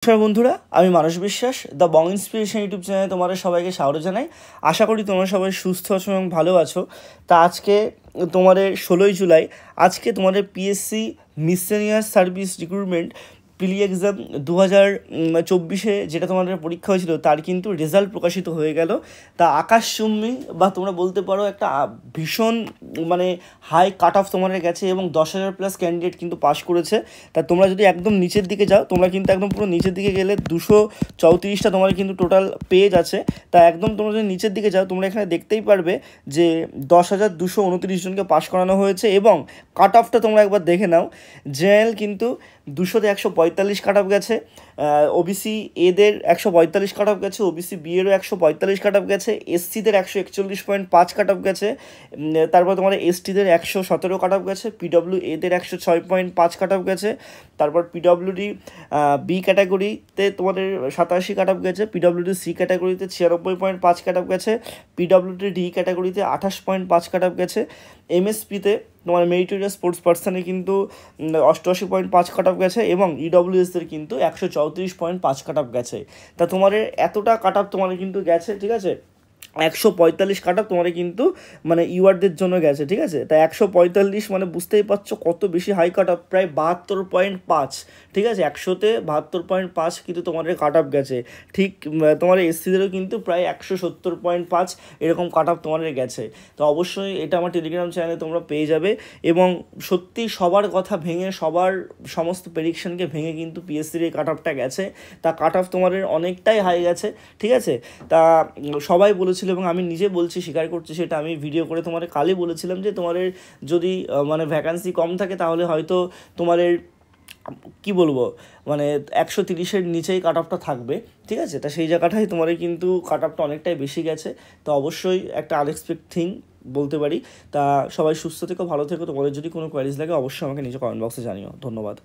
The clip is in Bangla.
নমস্কার বন্ধুরা, আমি মানস বিশ্বাস দ্য বং ইন্সপিরেশন ইউটিউব চ্যানেলে তোমাদের সবাইকে স্বাগত জানাই। আশা করি তোমরা সবাই সুস্থ আছো এবং ভালো আছো। তা আজকে তোমাদের 16ই জুলাই, আজকে তোমাদের PSC miscellaneous service recruitment pre exam 2024 যেটা তোমাদের পরীক্ষা হয়েছিল তার কিন্তু রেজাল্ট প্রকাশিত হয়ে গেল। তা আকাশচুম্বী বা তোমরা বলতে পারো একটা ভীষণ হাই কাট অফ তোমাদের গেছে এবং 10,000+ ক্যান্ডিডেট কিন্তু পাস করেছে। তা তোমরা যদি একদম নিচের দিকে যাও, তোমরা কিন্তু একদম পুরো নিচের দিকে গেলে 234টা তোমার কিন্তু টোটাল পেজ আছে। তা একদম তোমরা যদি নিচের দিকে যাও, তোমরা এখানে দেখতেই পারবে যে 10,229 জনকে পাস করানো হয়েছে এবং কাট অফটা তোমরা একবার দেখে নাও। জেনারেল কিন্তু 200-তে 145 কাট অফ গেছে, ওবিসি এদের 145 কাট অফ গেছে, ওবিসি বিএরও 145 কাট অফ গেছে, এসসিদের 141.5 কাট অফ গেছে, তারপর তোমার এসটিদের 117 কাট অফ গেছে, পিডব্লিউ এদের 106.5 কাট অফ গেছে, তারপর পিডব্লিউডি বি ক্যাটাগরিতে তোমাদের 87 কাট অফ গেছে, পিডব্লিউডি সি ক্যাটাগরিতে 96.5 কাট অফ গেছে, পিডব্লিউডি ডি ক্যাটাগরিতে 28.5 কাট অফ গেছে, এমএসপিতে তোমার মেরিটোরিয়াস স্পোর্টস পার্সনে কিন্তু 88.5 কাট অফ গেছে এবং ইডব্লিউএসদের কিন্তু 134.5 কাট অফ গেছে। তা তোমাদের এতটা কাট অফ তোমাদের কিন্তু গেছে, ঠিক আছে। 145 কাট অফ তোমাদের কিন্তু ইউআরদের জন্য গেছে, ঠিক আছে। তা 145 বুঝতেই পারছো কত বেশি হাই কাট অফ, প্রায় 72.5, ঠিক আছে। 100-তে 72.5 কিন্তু তোমাদের কাট অফ গেছে। ঠিক তোমার এসসিদেরও কিন্তু প্রায় 170.5 এরকম কাট অফ তোমাদের গেছে। তো অবশ্যই এটা আমার টেলিগ্রাম চ্যানেলে তোমরা পেয়ে যাবে এবং সত্যি সবার কথা ভেঙে, সবার সমস্ত প্রেডিকশনকে ভেঙে কিন্তু পিএসসির এই কাট অফটা গেছে। তা কাট অফ তোমাদের অনেকটাই হাই গেছে, ঠিক আছে। তা সবাই বলেছিল এবং আমি নিজে বলছি, স্বীকার করছি, সেটা আমি ভিডিও করে তোমাদের কালই বলেছিলাম যে তোমাদের যদি ভ্যাকান্সি কম থাকে তাহলে হয়তো তোমাদের কি বলবো 130-এর নিচেই কাট অফটা থাকবে, ঠিক আছে। তা সেই জায়গাটাই তোমাদের কিন্তু কাট অফটা অনেকটাই বেশি গেছে। তো অবশ্যই একটা আনএক্সপেক্টেড থিং বলতে পারি। তা সবাই সুস্থ থেকো, ভালো থেকো। তোমাদের যদি কোনো কোয়ারিজ লাগে অবশ্যই আমাকে নিচে কমেন্ট বক্সে জানিও। ধন্যবাদ।